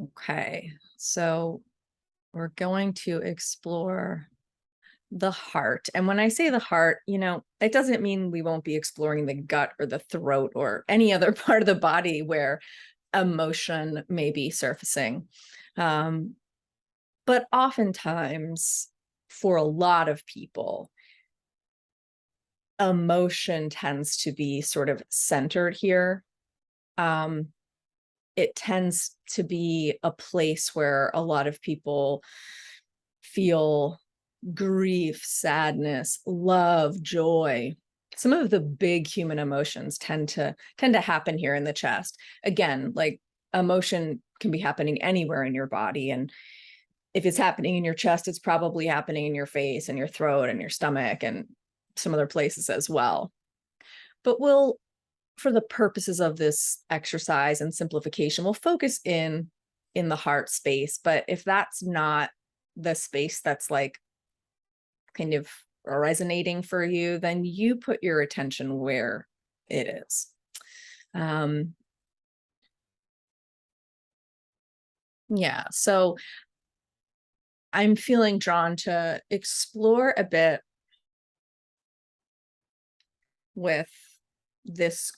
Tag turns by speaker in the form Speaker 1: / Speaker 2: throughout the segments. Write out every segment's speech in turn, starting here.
Speaker 1: Okay, so we're going to explore the heart. And when I say the heart, it doesn't mean we won't be exploring the gut or the throat or any other part of the body where emotion may be surfacing. Um, but oftentimes, for a lot of people, emotion tends to be sort of centered here. Um, it tends to be a place where a lot of people feel grief, sadness, love, joy. Some of the big human emotions tend to happen here in the chest. Again, like emotion can be happening anywhere in your body, and if it's happening in your chest, it's probably happening in your face and your throat and your stomach and some other places as well. But for the purposes of this exercise and simplification, we'll focus in the heart space. But if that's not the space that's like kind of resonating for you, then you put your attention where it is. Um, yeah, so I'm feeling drawn to explore a bit with this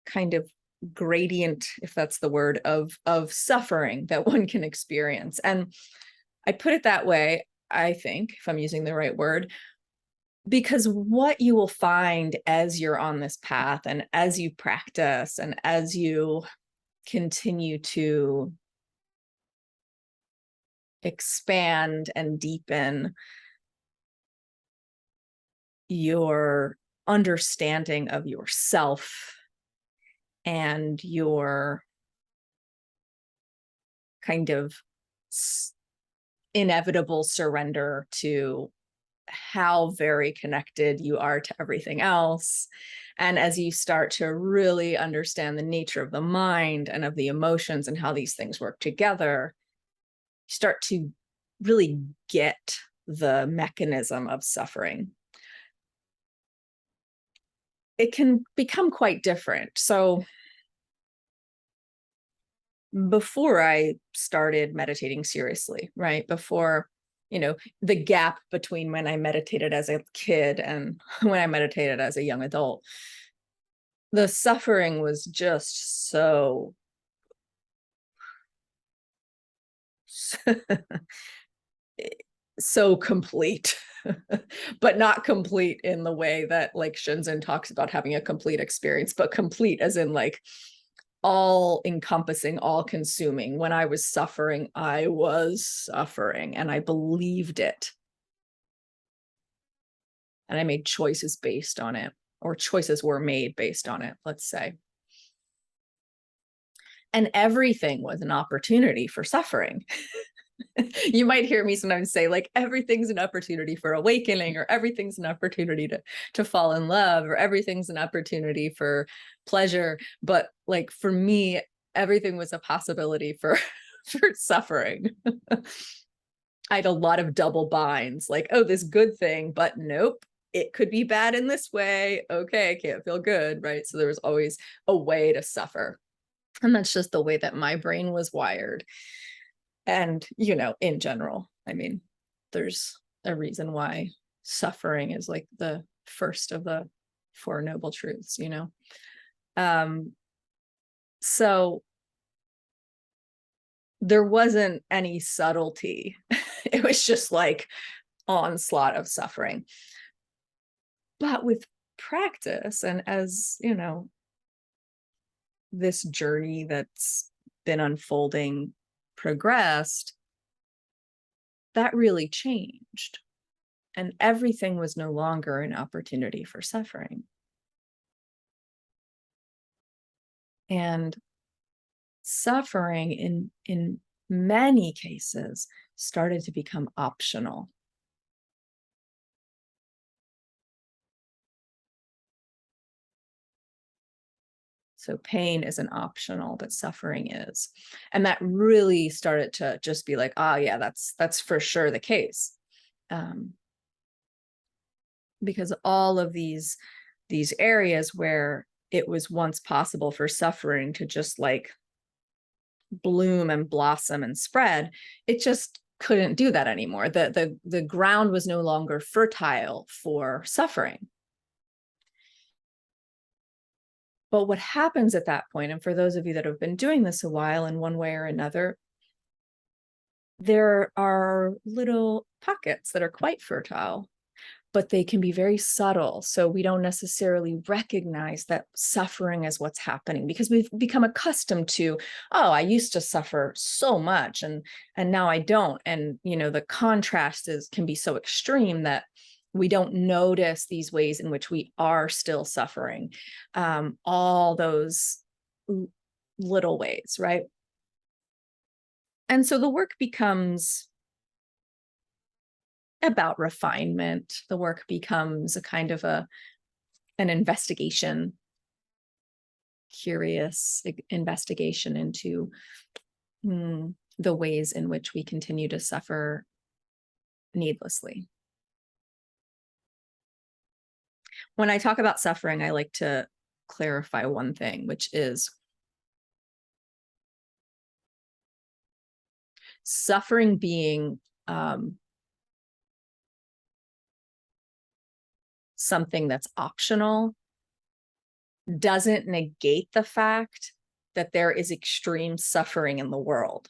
Speaker 1: kind of gradient, if that's the word, of suffering that one can experience. And I put it that way, I think, if I'm using the right word, because what you will find as you're on this path and as you practice and as you continue to expand and deepen your understanding of yourself and your kind of s- inevitable surrender to how very connected you are to everything else. And as you start to really understand the nature of the mind and of the emotions and how these things work together, you start to really get the mechanism of suffering. It can become quite different. So before I started meditating seriously, right? Before, the gap between when I meditated as a kid and when I meditated as a young adult, the suffering was just so complete, but not complete in the way that like Shinzen talks about having a complete experience, but complete as in like all encompassing, all consuming. When I was suffering, I was suffering and I believed it. And I made choices based on it, or choices were made based on it, let's say. And everything was an opportunity for suffering. You might hear me sometimes say like everything's an opportunity for awakening, or everything's an opportunity to fall in love, or everything's an opportunity for pleasure, but like for me everything was a possibility for for suffering. I had a lot of double binds, like, oh, this good thing, but nope, it could be bad in this way. Okay, I can't feel good, right? So there was always a way to suffer, and that's just the way that my brain was wired. And, in general, I mean, there's a reason why suffering is like the first of the Four Noble Truths. Um, so there wasn't any subtlety. It was just like onslaught of suffering. But with practice, and as, this journey that's been unfolding progressed, that really changed. And everything was no longer an opportunity for suffering. And suffering in many cases started to become optional. So pain isn't optional, but suffering is. And that really started to just be like, ah, yeah, that's for sure the case. Um, because all of these areas where it was once possible for suffering to just like bloom and blossom and spread. It just couldn't do that anymore. The ground was no longer fertile for suffering. But what happens at that point, and for those of you that have been doing this a while in one way or another, there are little pockets that are quite fertile, but they can be very subtle. So we don't necessarily recognize that suffering is what's happening because we've become accustomed to, oh, I used to suffer so much and now I don't. And the contrast can be so extreme that we don't notice these ways in which we are still suffering. All those little ways, right? And so the work becomes about refinement. The work becomes a kind of an investigation, curious investigation into the ways in which we continue to suffer needlessly. When I talk about suffering, I like to clarify one thing, which is suffering being something that's optional doesn't negate the fact that there is extreme suffering in the world.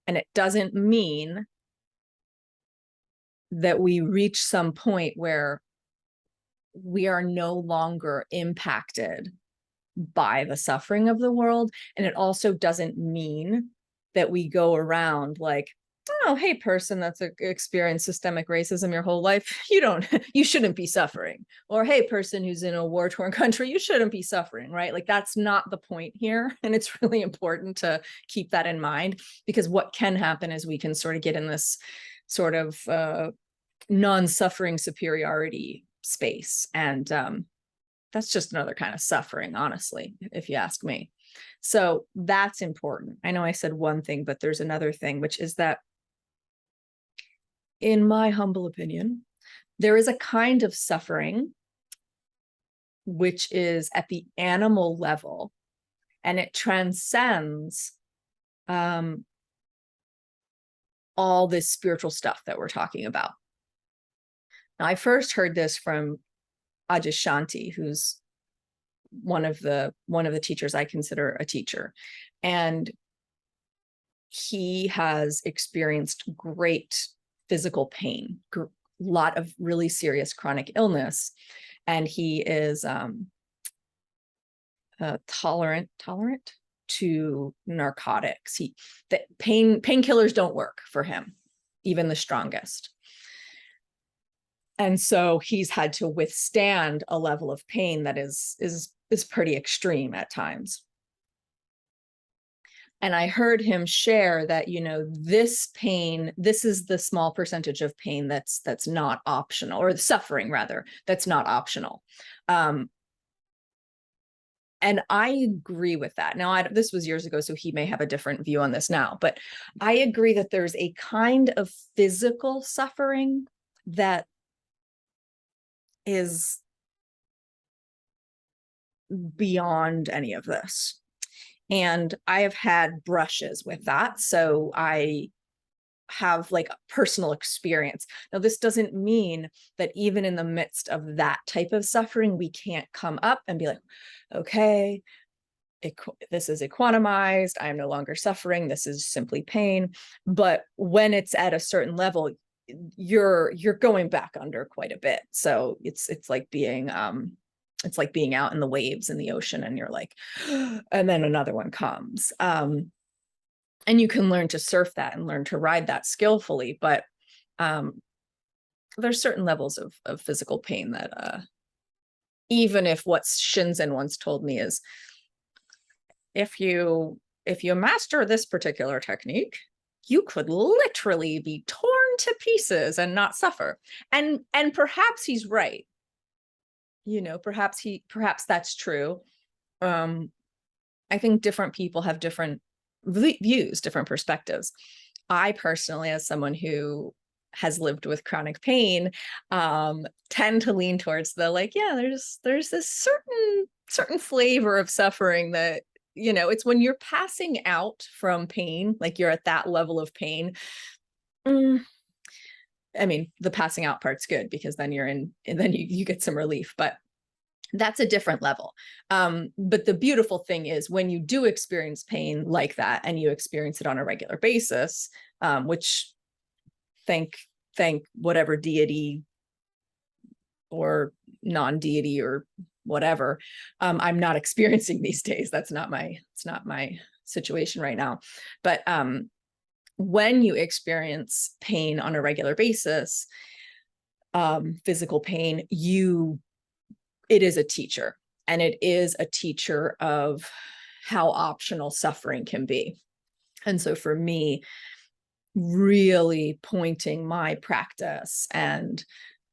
Speaker 1: And it doesn't mean that we reach some point where we are no longer impacted by the suffering of the world. And it also doesn't mean that we go around like, oh, hey, person that's experienced systemic racism your whole life, you shouldn't be suffering. Or hey, person who's in a war-torn country, you shouldn't be suffering, right? Like that's not the point here. And it's really important to keep that in mind, because what can happen is we can sort of get in this sort of non-suffering superiority space. And that's just another kind of suffering, honestly, if you ask me. So that's important. I know I said one thing, but there's another thing, which is that in my humble opinion, there is a kind of suffering which is at the animal level, and it transcends all this spiritual stuff that we're talking about. Now, I first heard this from Adyashanti, who's one of the teachers I consider a teacher, and he has experienced great physical pain, a lot of really serious chronic illness, and he is tolerant to narcotics. Painkillers don't work for him, even the strongest. And so he's had to withstand a level of pain that is pretty extreme at times. And I heard him share that, this pain, this is the small percentage of pain that's not optional, or the suffering rather, that's not optional. And I agree with that. Now, this was years ago, so he may have a different view on this now, but I agree that there's a kind of physical suffering that is beyond any of this. And I have had brushes with that. So I have like a personal experience. Now, this doesn't mean that even in the midst of that type of suffering, we can't come up and be like, okay, this is equanimized. I am no longer suffering. This is simply pain. But when it's at a certain level, you're going back under quite a bit. So it's like being out in the waves in the ocean, and you're like, and then another one comes. And you can learn to surf that and learn to ride that skillfully. But there's certain levels of physical pain that even if what Shinzen once told me is, if you master this particular technique, you could literally be torn to pieces and not suffer. And perhaps he's right. Perhaps that's true. I think different people have different views, different perspectives. I personally, as someone who has lived with chronic pain, tend to lean towards the like, yeah, there's this certain flavor of suffering that it's when you're passing out from pain, like you're at that level of pain. mm, I mean, the passing out part's good because then and then you get some relief, but that's a different level. But the beautiful thing is when you do experience pain like that and you experience it on a regular basis, which thank whatever deity or non-deity or whatever, I'm not experiencing these days. It's not my situation right now. But when you experience pain on a regular basis, physical pain, it is a teacher, and it is a teacher of how optional suffering can be. And so for me, really pointing my practice and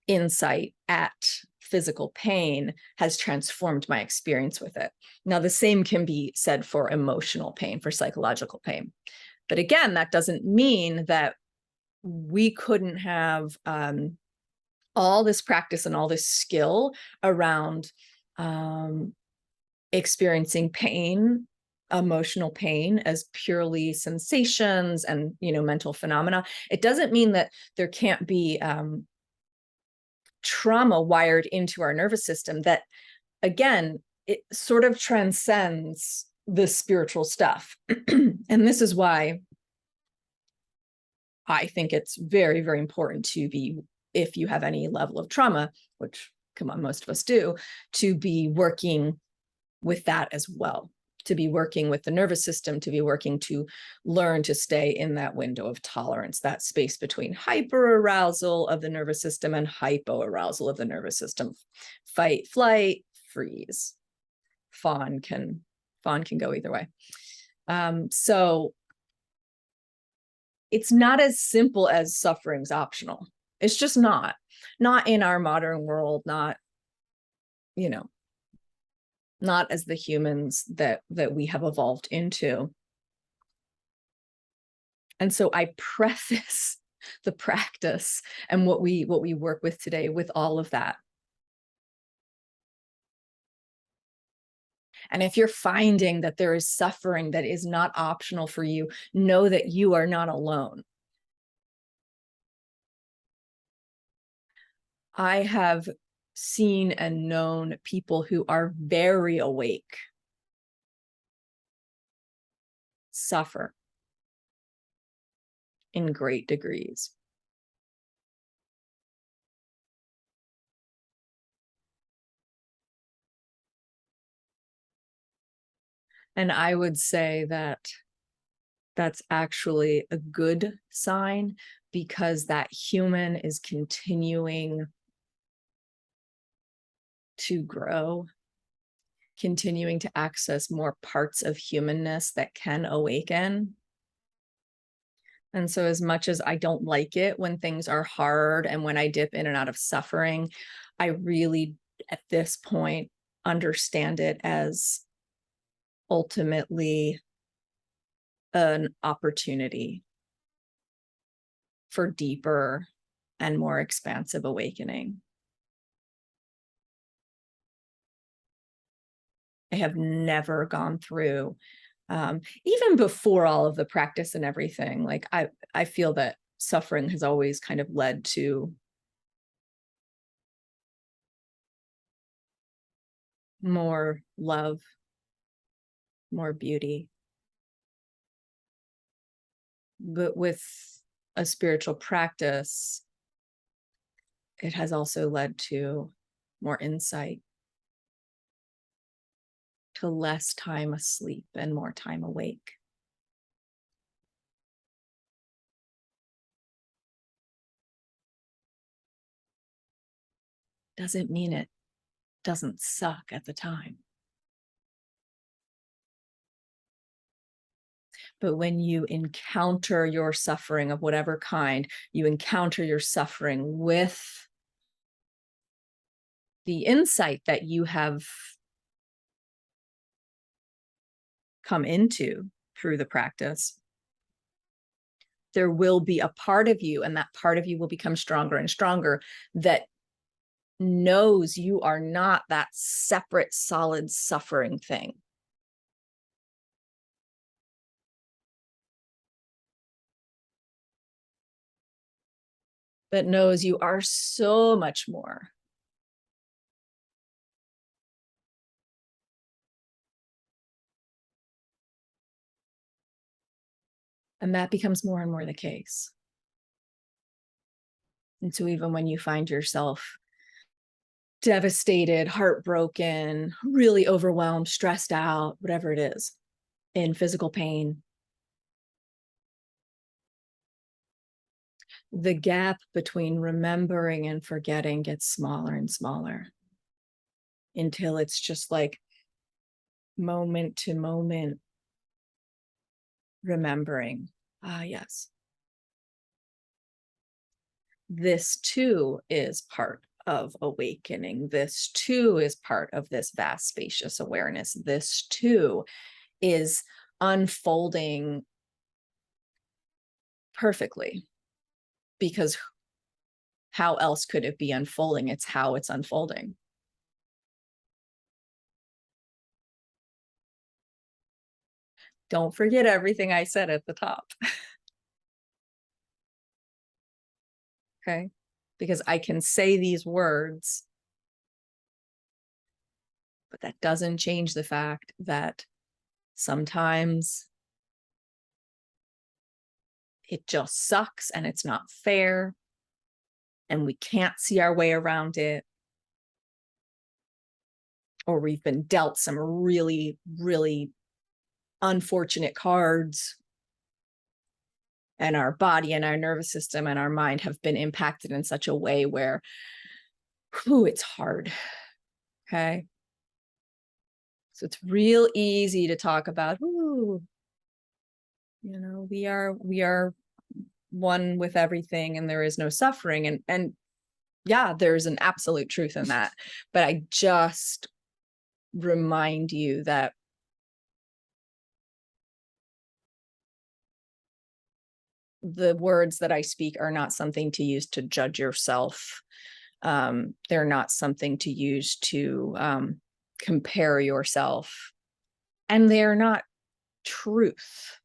Speaker 1: insight at physical pain has transformed my experience with it. Now, the same can be said for emotional pain, for psychological pain. But again, that doesn't mean that we couldn't have all this practice and all this skill around experiencing pain, emotional pain, as purely sensations and mental phenomena. It doesn't mean that there can't be trauma wired into our nervous system that, again, it sort of transcends the spiritual stuff. And this is why I think it's very, very important to be, if you have any level of trauma, which, come on, most of us do, to be working with that as well, to be working with the nervous system, to be working to learn to stay in that window of tolerance, that space between hyperarousal of the nervous system and hypoarousal of the nervous system. Fight, flight, freeze. Fawn can go either way. So it's not as simple as suffering's optional. It's just not in our modern world, not as the humans that we have evolved into. And so I preface the practice and what we work with today with all of that. And if you're finding that there is suffering that is not optional for you, know that you are not alone. I have seen and known people who are very awake suffer in great degrees. And I would say that that's actually a good sign, because that human is continuing to grow, continuing to access more parts of humanness that can awaken. And so as much as I don't like it when things are hard and when I dip in and out of suffering, I really, at this point, understand it as ultimately an opportunity for deeper and more expansive awakening. I have never gone through, even before all of the practice and everything, like I feel that suffering has always kind of led to more love, more beauty. But with a spiritual practice, it has also led to more insight, to less time asleep and more time awake. Doesn't mean it doesn't suck at the time. But when you encounter your suffering of whatever kind, you encounter your suffering with the insight that you have come into through the practice, there will be a part of you, and that part of you will become stronger and stronger, that knows you are not that separate, solid suffering thing. that knows you are so much more. And that becomes more and more the case. And so even when you find yourself devastated, heartbroken, really overwhelmed, stressed out, whatever it is, in physical pain, the gap between remembering and forgetting gets smaller and smaller until it's just like moment to moment remembering. Ah, yes. This too is part of awakening. This too is part of this vast, spacious awareness. This too is unfolding perfectly, because how else could it be unfolding? It's how it's unfolding. Don't forget everything I said at the top. Okay. Because I can say these words, but that doesn't change the fact that sometimes it just sucks and it's not fair and we can't see our way around it. Or we've been dealt some really, really unfortunate cards, and our body and our nervous system and our mind have been impacted in such a way where, whew, it's hard. Okay. So it's real easy to talk about, ooh, we are one with everything and there is no suffering. And yeah, there's an absolute truth in that. But I just remind you that the words that I speak are not something to use to judge yourself. They're not something to use to compare yourself. And they're not truth.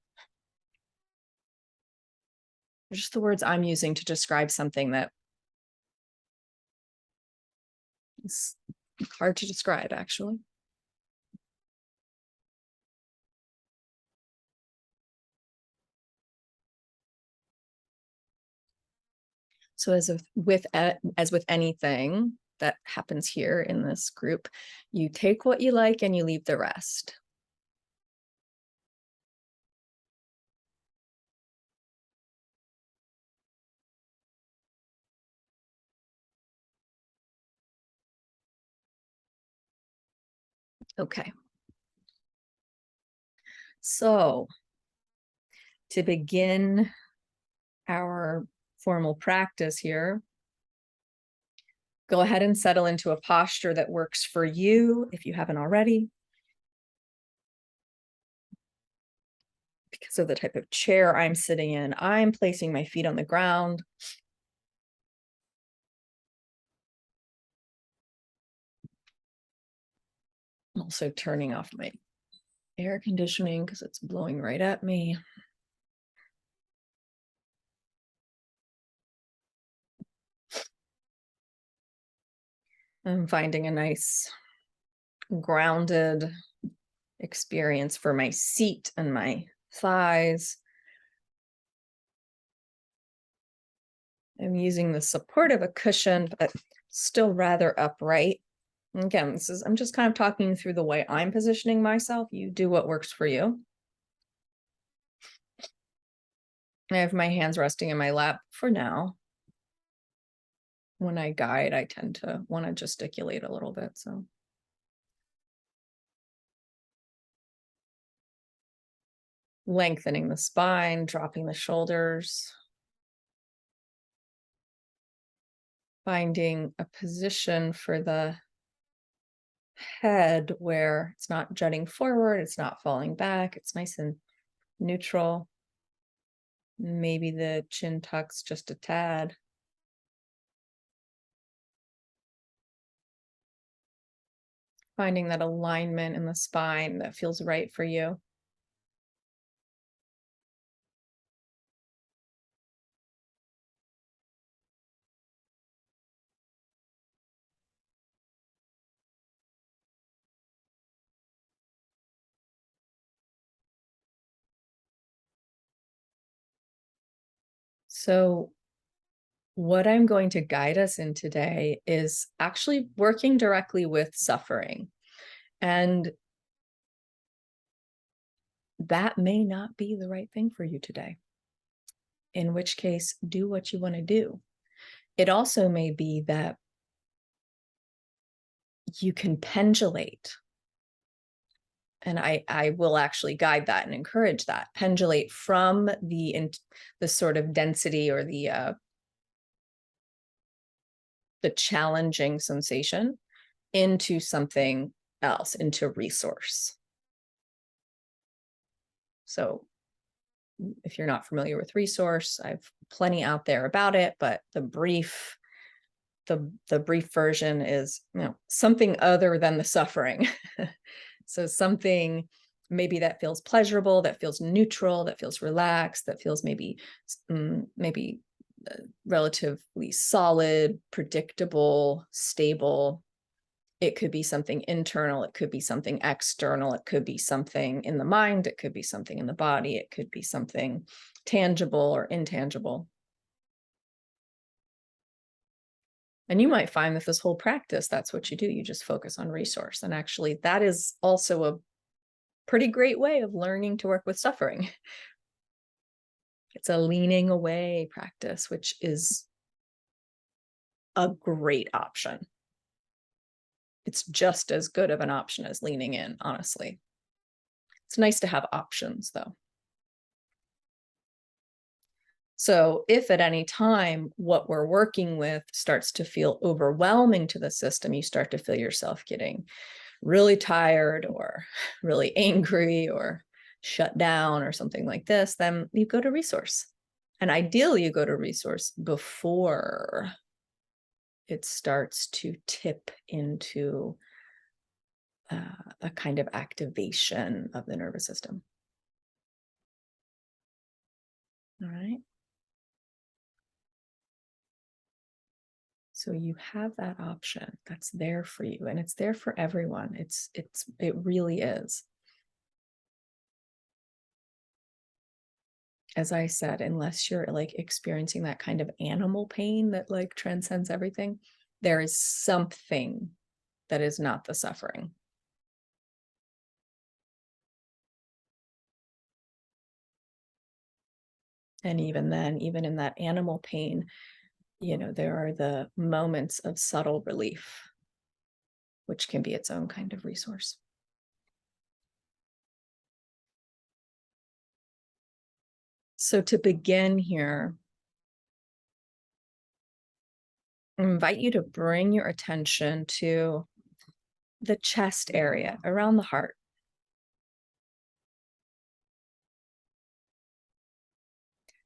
Speaker 1: They're just the words I'm using to describe something that is hard to describe, actually. So as with anything that happens here in this group, you take what you like and you leave the rest. Okay. So to begin our formal practice here, go ahead and settle into a posture that works for you if you haven't already. Because of the type of chair I'm sitting in, I'm placing my feet on the ground. I'm also turning off my air conditioning because it's blowing right at me. I'm finding a nice grounded experience for my seat and my thighs. I'm using the support of a cushion, but still rather upright. And again, I'm just kind of talking through the way I'm positioning myself. You do what works for you. I have my hands resting in my lap for now. When I guide, I tend to want to gesticulate a little bit, so. Lengthening the spine, dropping the shoulders. Finding a position for the head where it's not jutting forward, it's not falling back, it's nice and neutral. Maybe the chin tucks just a tad. Finding that alignment in the spine that feels right for you. So, what I'm going to guide us in today is actually working directly with suffering. And that may not be the right thing for you today, in which case, do what you want to do. It also may be that you can pendulate. And I will actually guide that and encourage that. Pendulate from the sort of density or the challenging sensation into something else, into resource. So if you're not familiar with resource, I've plenty out there about it, but the brief version is, something other than the suffering. So something maybe that feels pleasurable, that feels neutral, that feels relaxed, that feels maybe relatively solid, predictable, stable. It could be something internal, it could be something external, it could be something in the mind, it could be something in the body, it could be something tangible or intangible. And you might find that this whole practice, that's what you do. You just focus on resource. And actually, that is also a pretty great way of learning to work with suffering. It's a leaning away practice, which is a great option. It's just as good of an option as leaning in, honestly. It's nice to have options, though. So if at any time what we're working with starts to feel overwhelming to the system, you start to feel yourself getting really tired or really angry or shut down or something like this, then you go to resource. And ideally, you go to resource before it starts to tip into a kind of activation of the nervous system. All right. So you have that option that's there for you, and it's there for everyone. It really is. As I said, unless you're like experiencing that kind of animal pain that like transcends everything, there is something that is not the suffering. And even then, even in that animal pain, there are the moments of subtle relief, which can be its own kind of resource. So to begin here, I invite you to bring your attention to the chest area around the heart.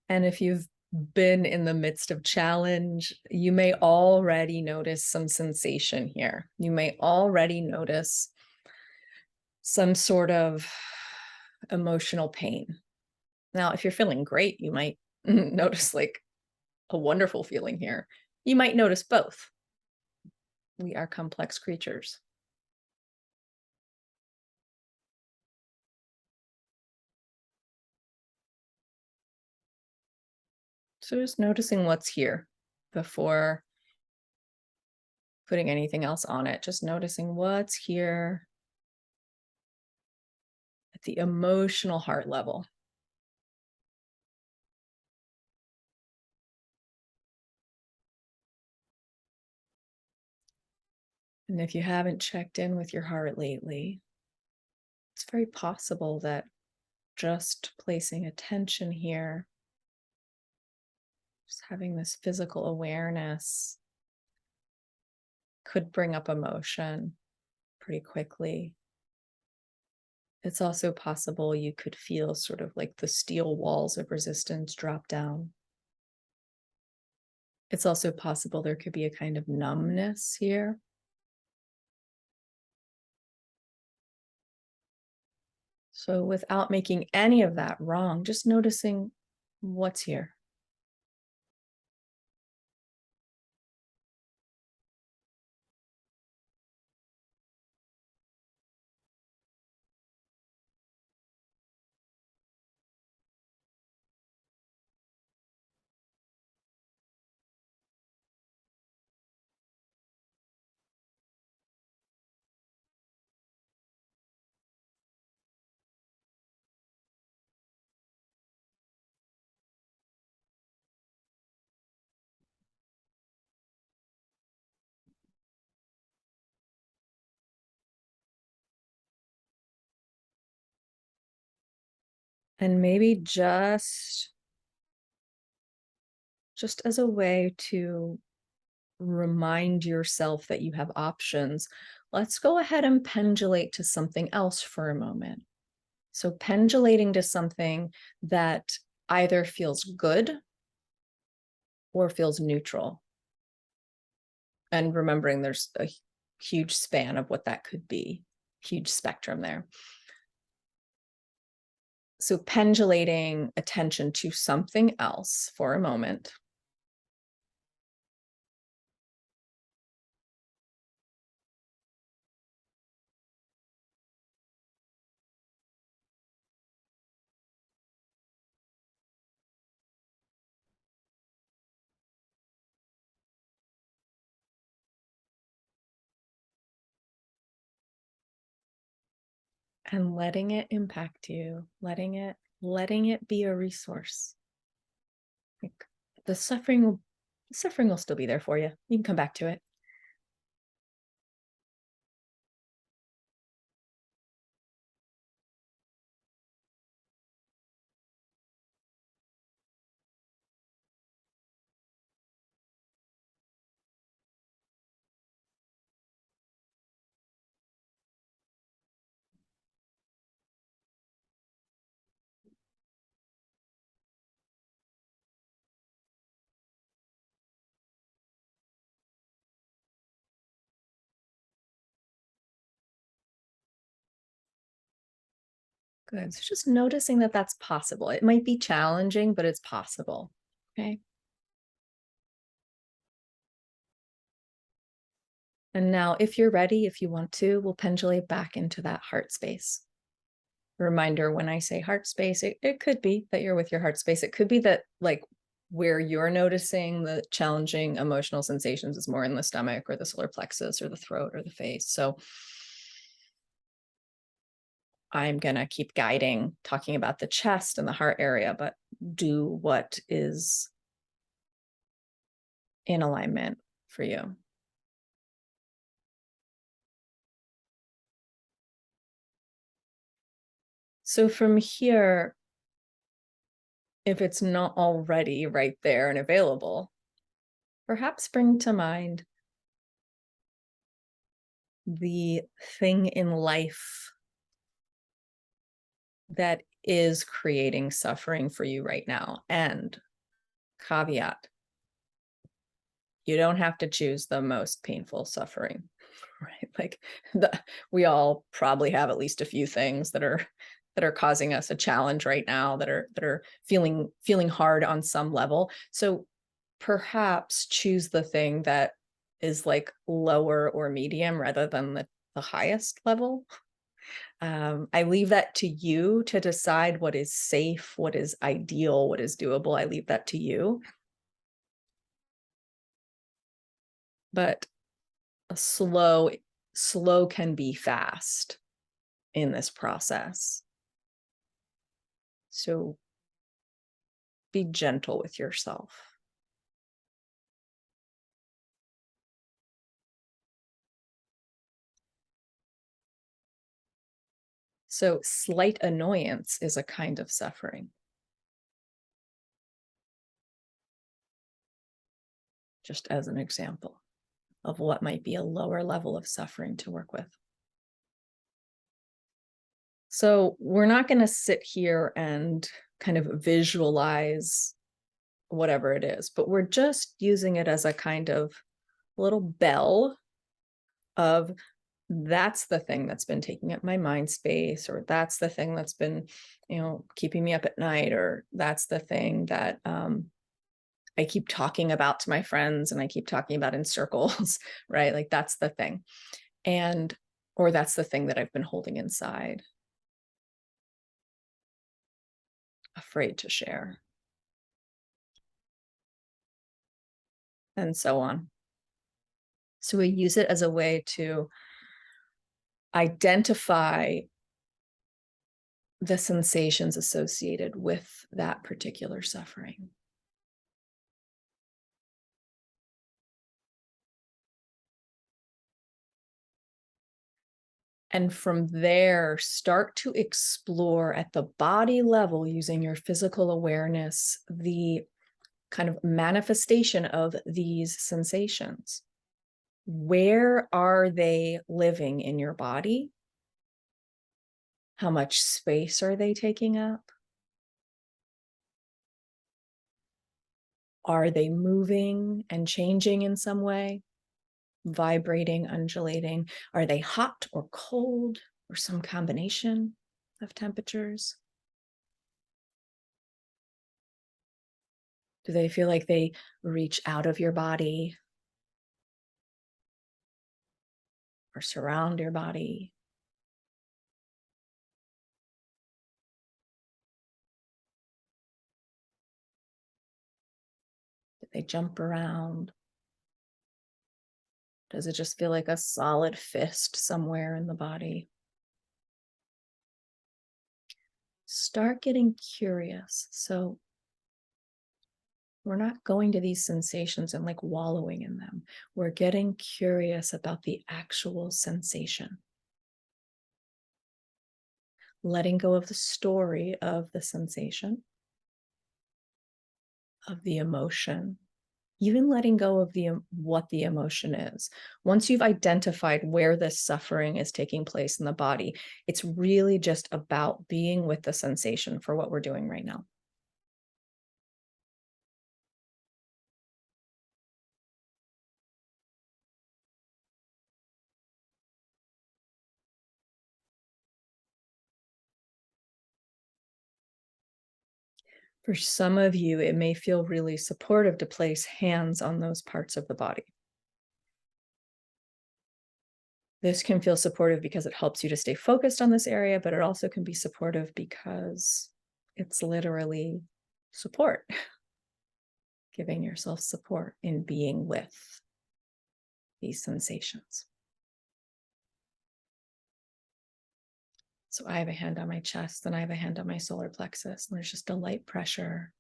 Speaker 1: And if you've been in the midst of challenge, you may already notice some sensation here. You may already notice some sort of emotional pain. Now, if you're feeling great, you might notice like a wonderful feeling here. You might notice both. We are complex creatures. So just noticing what's here before putting anything else on it, just noticing what's here at the emotional heart level. And if you haven't checked in with your heart lately, it's very possible that just placing attention here, just having this physical awareness, could bring up emotion pretty quickly. It's also possible you could feel sort of like the steel walls of resistance drop down. It's also possible there could be a kind of numbness here. So without making any of that wrong, just noticing what's here. And maybe just as a way to remind yourself that you have options, let's go ahead and pendulate to something else for a moment. So pendulating to something that either feels good or feels neutral. And remembering there's a huge span of what that could be, huge spectrum there. So pendulating attention to something else for a moment. And letting it impact you, letting it be a resource. Like the suffering will still be there for you. You can come back to it. Good. So just noticing that that's possible. It might be challenging, but it's possible. Okay. And now, if you're ready, if you want to, we'll pendulate back into that heart space. Reminder, when I say heart space, it could be that you're with your heart space. It could be that, like, where you're noticing the challenging emotional sensations is more in the stomach or the solar plexus or the throat or the face. So I'm going to keep guiding, talking about the chest and the heart area, but do what is in alignment for you. So from here, if it's not already right there and available, perhaps bring to mind the thing in life that is creating suffering for you right now. And caveat, you don't have to choose the most painful suffering, right? Like we all probably have at least a few things that are causing us a challenge right now, that are feeling hard on some level. So perhaps choose the thing that is like lower or medium rather than the highest level. I leave that to you to decide what is safe, what is ideal, what is doable. I leave that to you. But a slow can be fast in this process. So be gentle with yourself. So slight annoyance is a kind of suffering. Just as an example of what might be a lower level of suffering to work with. So we're not going to sit here and kind of visualize whatever it is, but we're just using it as a kind of little bell of, that's the thing that's been taking up my mind space, or that's the thing that's been, keeping me up at night, or that's the thing that I keep talking about to my friends and I keep talking about in circles, right? Like that's the thing. Or that's the thing that I've been holding inside, afraid to share, and so on. So we use it as a way to identify the sensations associated with that particular suffering. And from there, start to explore at the body level using your physical awareness, the kind of manifestation of these sensations. Where are they living in your body? How much space are they taking up? Are they moving and changing in some way? Vibrating, undulating? Are they hot or cold or some combination of temperatures? Do they feel like they reach out of your body or surround your body? Do they jump around? Does it just feel like a solid fist somewhere in the body? Start getting curious. So we're not going to these sensations and like wallowing in them. We're getting curious about the actual sensation. Letting go of the story of the sensation, of the emotion, even letting go of the what the emotion is. Once you've identified where this suffering is taking place in the body, it's really just about being with the sensation for what we're doing right now. For some of you, it may feel really supportive to place hands on those parts of the body. This can feel supportive because it helps you to stay focused on this area, but it also can be supportive because it's literally support, giving yourself support in being with these sensations. So I have a hand on my chest and I have a hand on my solar plexus, and there's just a light pressure.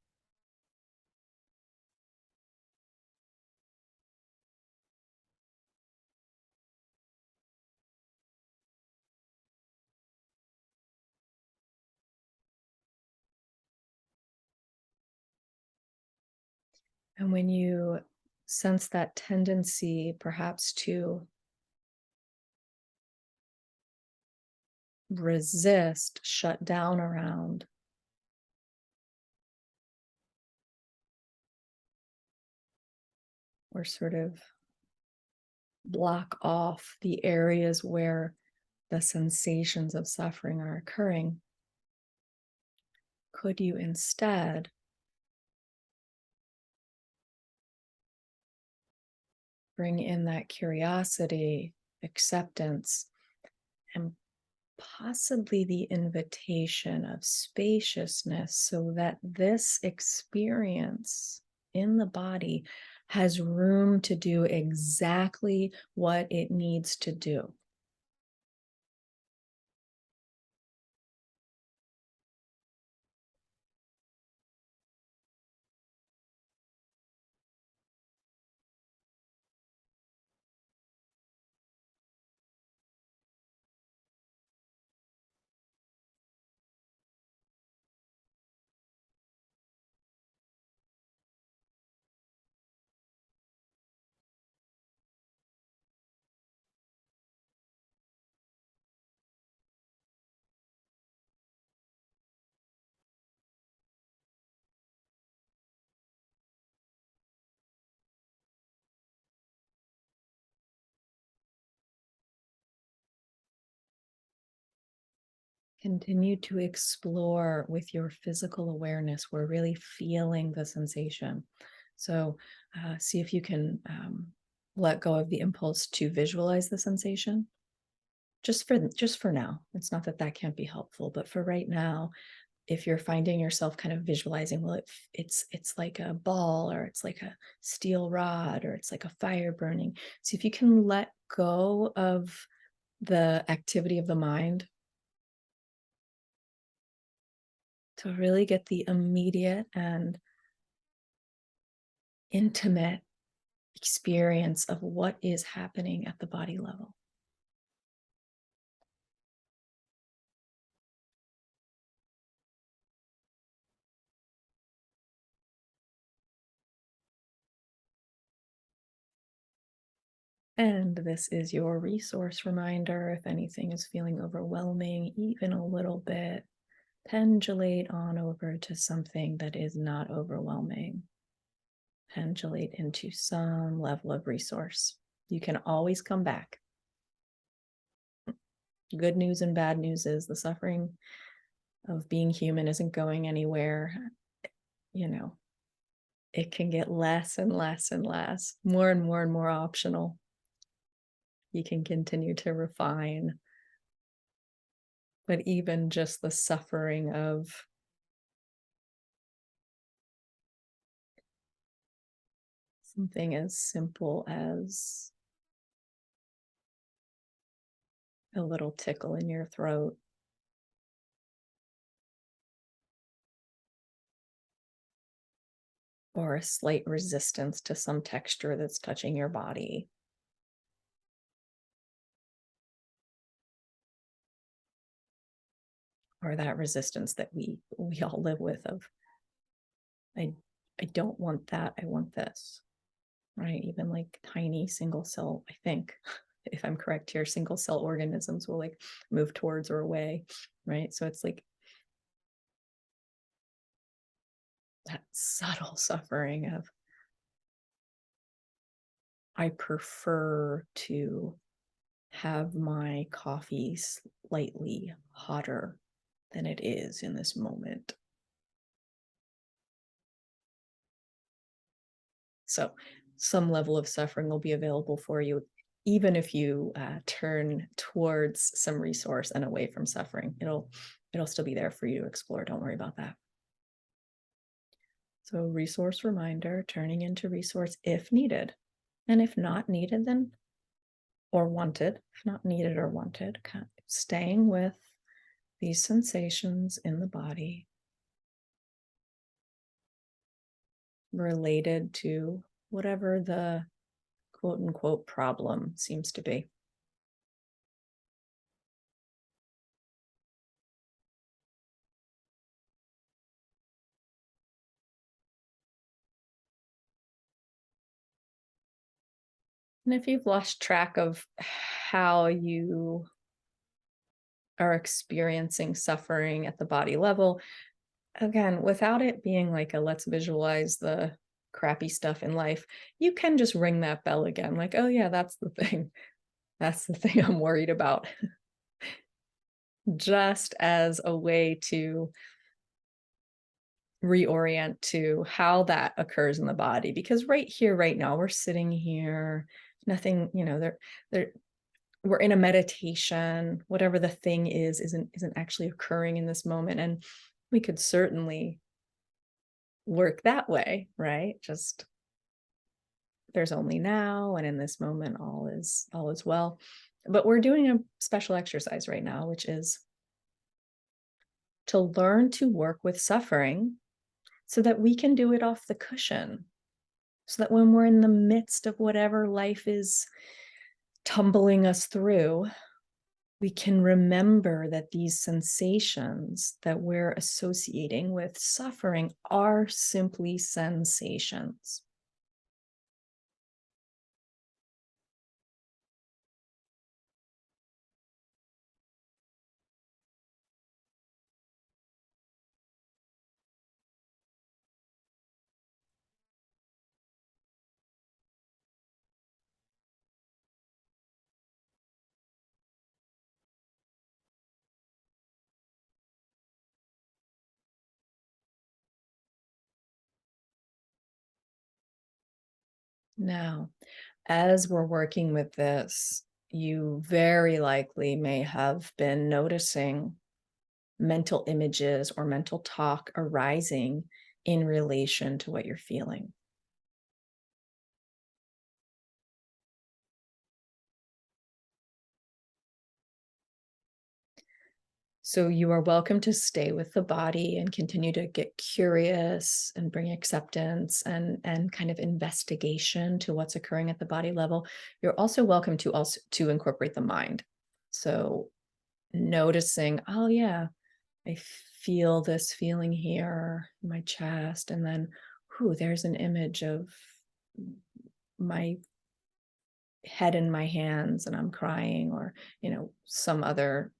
Speaker 1: And when you sense that tendency, perhaps to resist, shut down around, or sort of block off the areas where the sensations of suffering are occurring, could you instead bring in that curiosity, acceptance, and possibly the invitation of spaciousness so that this experience in the body has room to do exactly what it needs to do? Continue to explore with your physical awareness. We're really feeling the sensation. So see if you can let go of the impulse to visualize the sensation. Just for now. It's not that that can't be helpful, but for right now, if you're finding yourself kind of visualizing, well, it's like a ball, or it's like a steel rod, or it's like a fire burning. See if you can let go of the activity of the mind to really get the immediate and intimate experience of what is happening at the body level. And this is your resource reminder. If anything is feeling overwhelming, even a little bit, pendulate on over to something that is not overwhelming. Pendulate into some level of resource. You can always come back. Good news and bad news is the suffering of being human isn't going anywhere. You know, it can get less and less and less, more and more and more optional. You can continue to refine. But even just the suffering of something as simple as a little tickle in your throat, or a slight resistance to some texture that's touching your body. Or that resistance that we all live with of I don't want that, I want this. Right? Even like tiny single cell, I think, if I'm correct here, single cell organisms will like move towards or away, right? So it's like that subtle suffering of I prefer to have my coffee slightly hotter than it is in this moment. So some level of suffering will be available for you, even if you turn towards some resource and away from suffering. It'll still be there for you to explore. Don't worry about that. So resource reminder, turning into resource if needed. And if not needed, then, or wanted, if not needed or wanted, kind of staying with these sensations in the body related to whatever the quote unquote problem seems to be. And if you've lost track of how you are experiencing suffering at the body level, again, without it being like a let's visualize the crappy stuff in life, you can just ring that bell again, like, oh yeah, that's the thing. That's the thing I'm worried about. Just as a way to reorient to how that occurs in the body. Because right here, right now, we're sitting here, nothing, there we're in a meditation, whatever the thing is isn't actually occurring in this moment. And we could certainly work that way, right? Just there's only now, and in this moment all is well. But we're doing a special exercise right now, which is to learn to work with suffering so that we can do it off the cushion. So that when we're in the midst of whatever life is tumbling us through, we can remember that these sensations that we're associating with suffering are simply sensations. Now, as we're working with this, you very likely may have been noticing mental images or mental talk arising in relation to what you're feeling. So you are welcome to stay with the body and continue to get curious and bring acceptance and kind of investigation to what's occurring at the body level. You're also welcome to incorporate the mind. So noticing, oh yeah, I feel this feeling here in my chest, and then there's an image of my head in my hands and I'm crying, or, some other,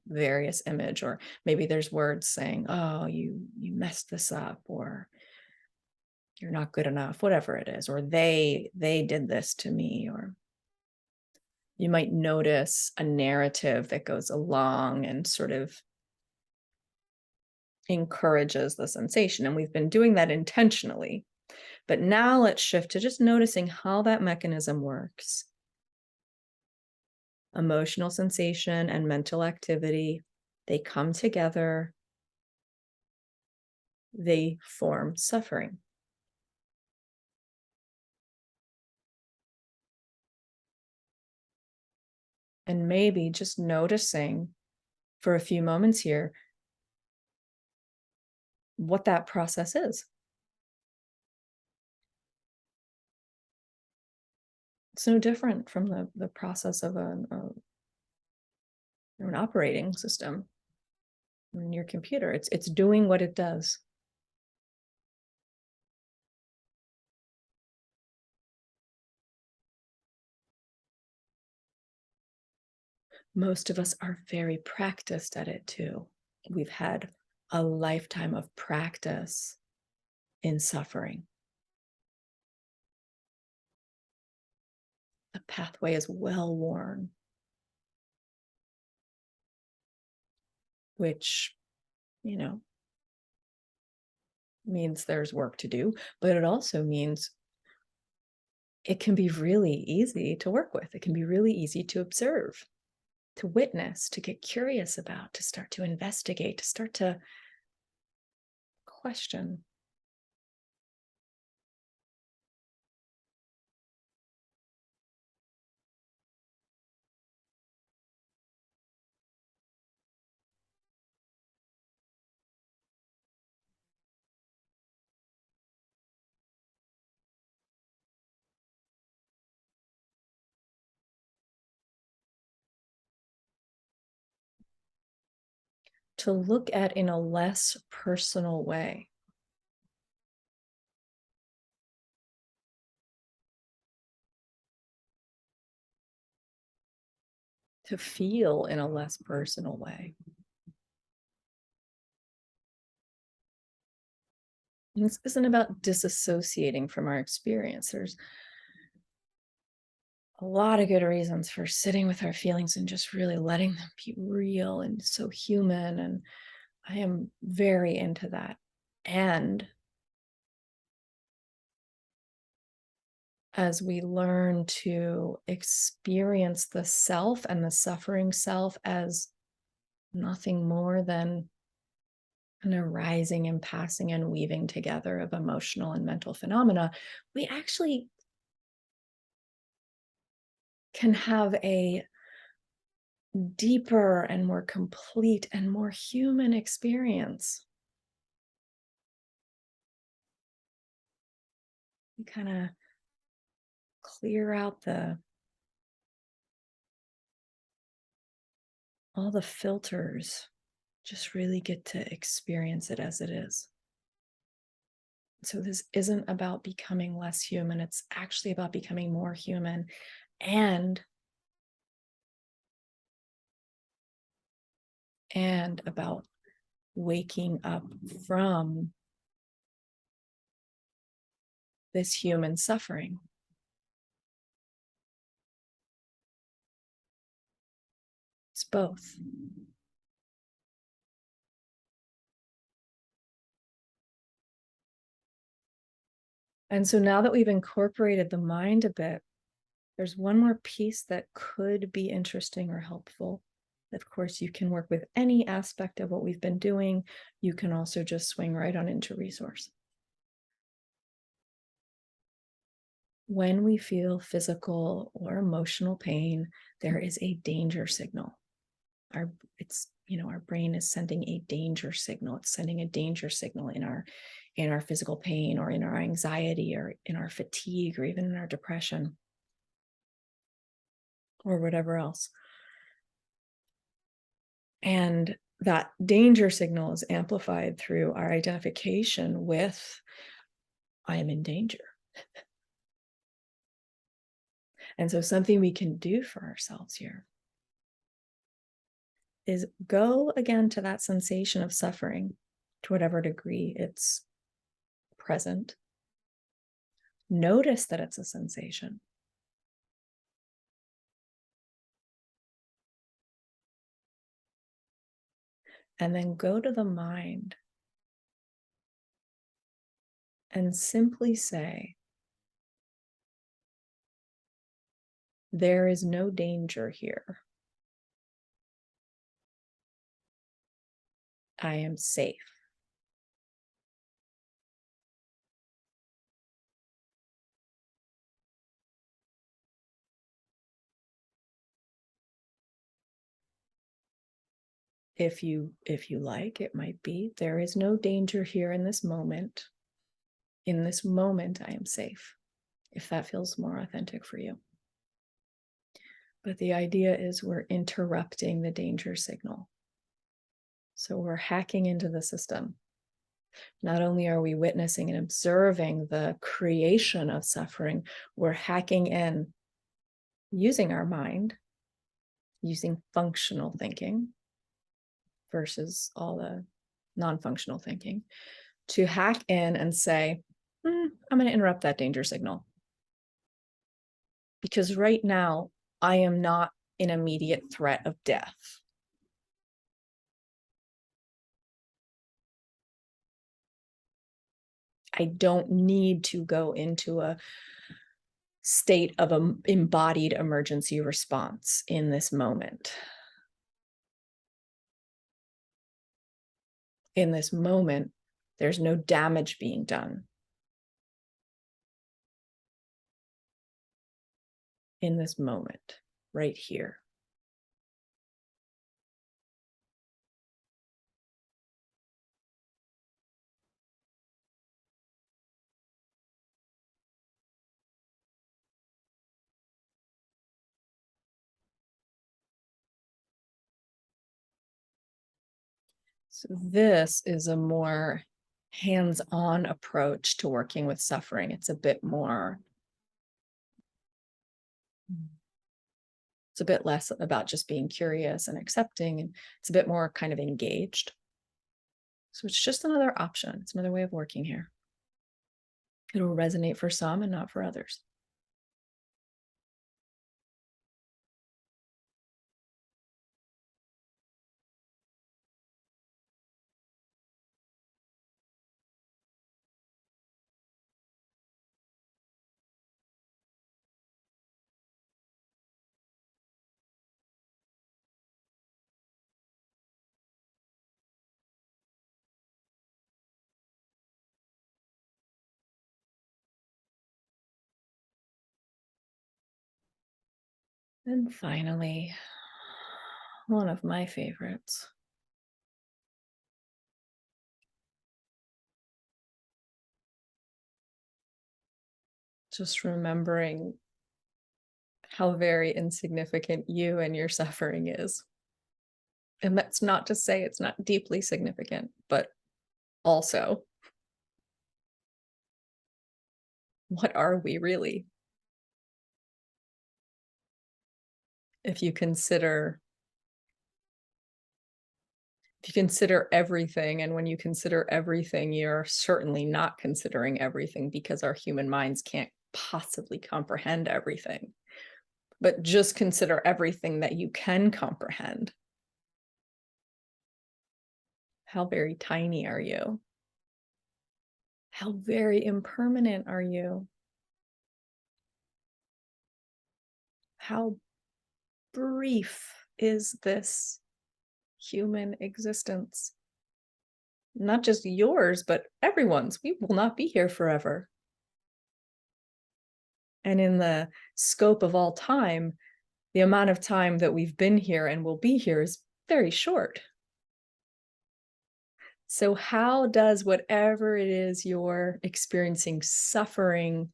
Speaker 1: various image, or maybe there's words saying, oh, you messed this up, or you're not good enough, whatever it is, or they did this to me, or you might notice a narrative that goes along and sort of encourages the sensation. And we've been doing that intentionally. But now let's shift to just noticing how that mechanism works. Emotional sensation and mental activity, they come together, they form suffering. And maybe just noticing for a few moments here what that process is. It's no different from the process of an operating system in your computer. It's doing what it does. Most of us are very practiced at it too. We've had a lifetime of practice in suffering. The pathway is well worn, which, means there's work to do, but it also means it can be really easy to work with. It can be really easy to observe, to witness, to get curious about, to start to investigate, to start to question. To look at in a less personal way. To feel in a less personal way. And this isn't about disassociating from our experience. There's a lot of good reasons for sitting with our feelings and just really letting them be real and so human. And I am very into that. And as we learn to experience the self and the suffering self as nothing more than an arising and passing and weaving together of emotional and mental phenomena, we actually can have a deeper and more complete and more human experience. We kind of clear out all the filters, just really get to experience it as it is. So this isn't about becoming less human. It's actually about becoming more human and about waking up from this human suffering. It's both. And so now that we've incorporated the mind a bit, there's one more piece that could be interesting or helpful. Of course, you can work with any aspect of what we've been doing. You can also just swing right on into resource. When we feel physical or emotional pain, there is a danger signal. Our brain is sending a danger signal. It's sending a danger signal in our physical pain, or in our anxiety, or in our fatigue, or even in our depression, or whatever else. And that danger signal is amplified through our identification with, I am in danger. And so something we can do for ourselves here is go again to that sensation of suffering, to whatever degree it's present. Notice that it's a sensation. And then go to the mind and simply say, there is no danger here. I am safe. If you like, it might be, there is no danger here in this moment. In this moment, I am safe, if that feels more authentic for you. But the idea is we're interrupting the danger signal. So we're hacking into the system. Not only are we witnessing and observing the creation of suffering, we're hacking in using our mind, using functional thinking versus all the non-functional thinking, to hack in and say, I'm going to interrupt that danger signal. Because right now, I am not in immediate threat of death. I don't need to go into a state of an embodied emergency response in this moment. In this moment, there's no damage being done. In this moment, right here. So this is a more hands-on approach to working with suffering. It's a bit more, it's a bit less about just being curious and accepting, and it's a bit more kind of engaged. So it's just another option. It's another way of working here. It'll resonate for some and not for others. And finally, one of my favorites. Just remembering how very insignificant you and your suffering is. And that's not to say it's not deeply significant, but also, what are we really? If you consider everything, and when you consider everything, you're certainly not considering everything, because our human minds can't possibly comprehend everything. But just consider everything that you can comprehend. How very tiny are you? How very impermanent are you? How brief is this human existence? Not just yours, but everyone's. We will not be here forever. And in the scope of all time, the amount of time that we've been here and will be here is very short. So how does whatever it is you're experiencing suffering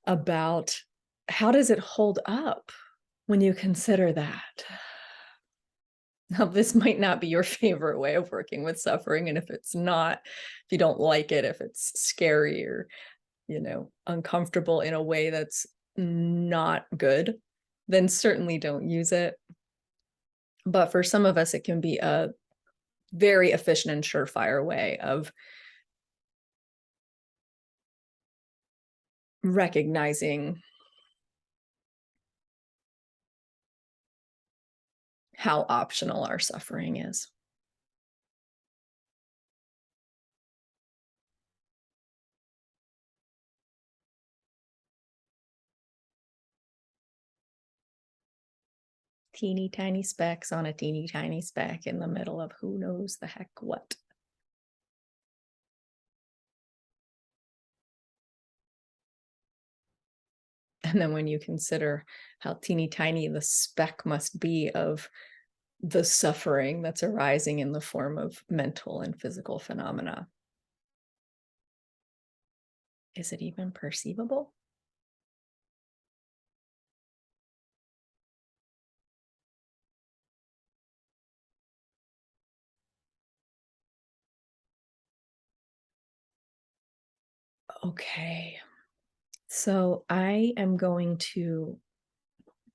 Speaker 1: about, how does it hold up when you consider that? Now, this might not be your favorite way of working with suffering. And if it's not, if you don't like it, if it's scary or, uncomfortable in a way that's not good, then certainly don't use it. But for some of us, it can be a very efficient and surefire way of recognizing how optional our suffering is. Teeny tiny specks on a teeny tiny speck in the middle of who knows the heck what. And then when you consider how teeny tiny the speck must be of the suffering that's arising in the form of mental and physical phenomena, is it even perceivable? Okay, so I am going to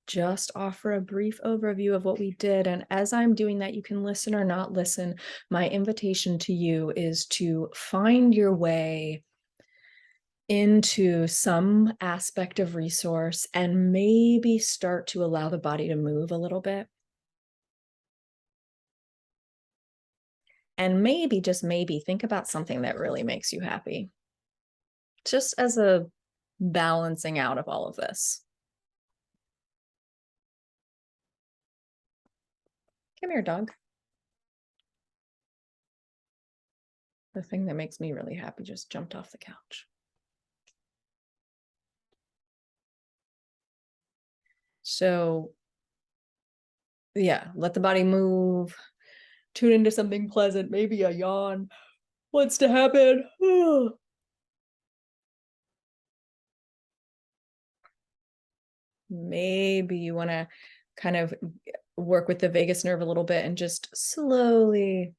Speaker 1: just offer a brief overview of what we did. And as I'm doing that, you can listen or not listen. My invitation to you is to find your way into some aspect of resource and maybe start to allow the body to move a little bit. And maybe, just maybe, think about something that really makes you happy, just as a balancing out of all of this. Come here, dog. The thing that makes me really happy just jumped off the couch. So, yeah, let the body move, tune into something pleasant, maybe a yawn wants to happen. Maybe you want to kind of work with the vagus nerve a little bit and just slowly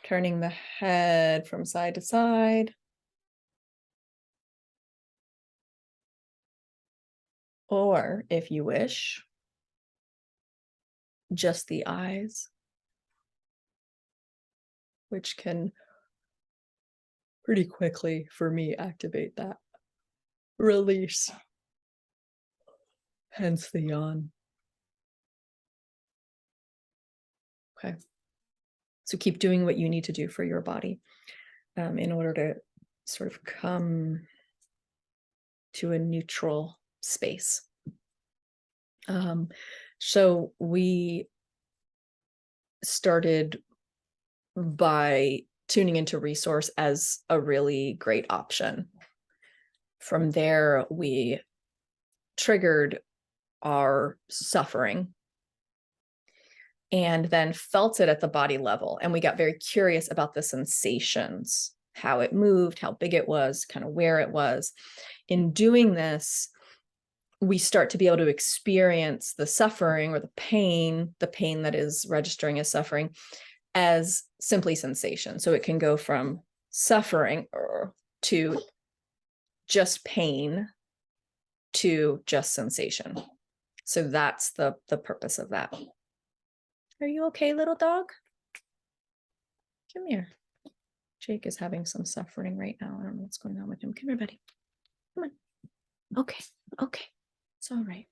Speaker 1: turning the head from side to side. Or if you wish, just the eyes, which can pretty quickly, for me, activate that release. Hence the yawn. Okay. So keep doing what you need to do for your body in order to sort of come to a neutral space. So we started by tuning into resource as a really great option. From there, we triggered our suffering and then felt it at the body level. And we got very curious about the sensations, how it moved, how big it was, kind of where it was. In doing this, we start to be able to experience the suffering or the pain that is registering as suffering, as simply sensation. So it can go from suffering to just pain to just sensation. So that's the purpose of that. Are you okay, little dog? Come here. Jake is having some suffering right now. I don't know what's going on with him. Come here, buddy. Come on. Okay. It's all right.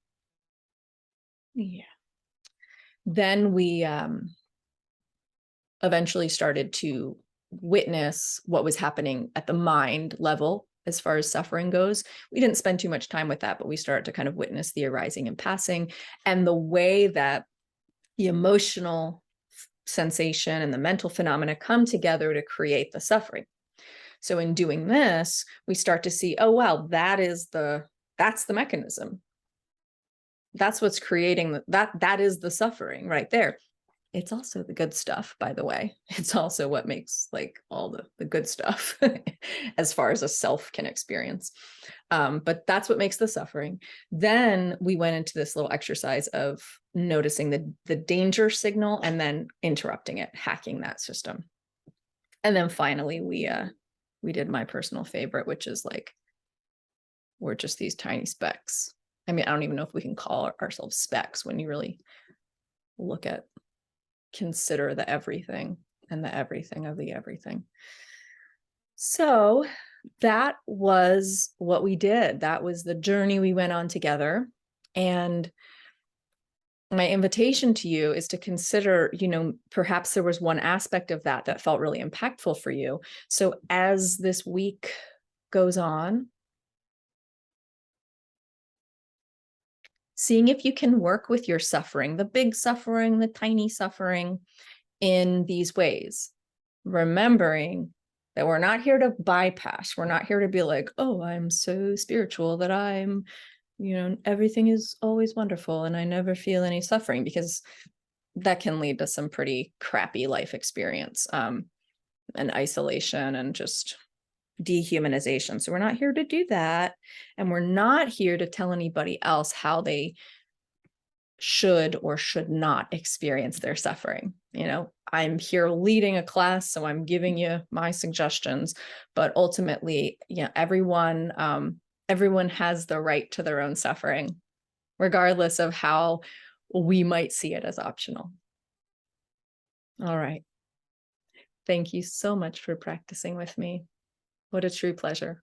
Speaker 1: Yeah. Then we eventually started to witness what was happening at the mind level as far as suffering goes. We didn't spend too much time with that, but we started to kind of witness the arising and passing and the way that the emotional sensation and the mental phenomena come together to create the suffering. So in doing this, we start to see, oh, wow, that's the mechanism. That's what's creating that is the suffering right there. It's also the good stuff, by the way. It's also what makes like all the good stuff as far as a self can experience. But that's what makes the suffering. Then we went into this little exercise of noticing the danger signal and then interrupting it, hacking that system. And then finally we did my personal favorite, which is like, we're just these tiny specks I mean, I don't even know if we can call ourselves specs when you really consider the everything and the everything of the everything. So that was what we did. That was the journey we went on together. And my invitation to you is to consider, perhaps there was one aspect of that that felt really impactful for you. So as this week goes on, seeing if you can work with your suffering, the big suffering, the tiny suffering, in these ways, remembering that we're not here to bypass. We're not here to be like, oh, I'm so spiritual that I'm, everything is always wonderful and I never feel any suffering, because that can lead to some pretty crappy life experience, and isolation and just dehumanization. So we're not here to do that. And we're not here to tell anybody else how they should or should not experience their suffering. I'm here leading a class, so I'm giving you my suggestions, but ultimately, everyone has the right to their own suffering, regardless of how we might see it as optional. All right. Thank you so much for practicing with me. What a true pleasure.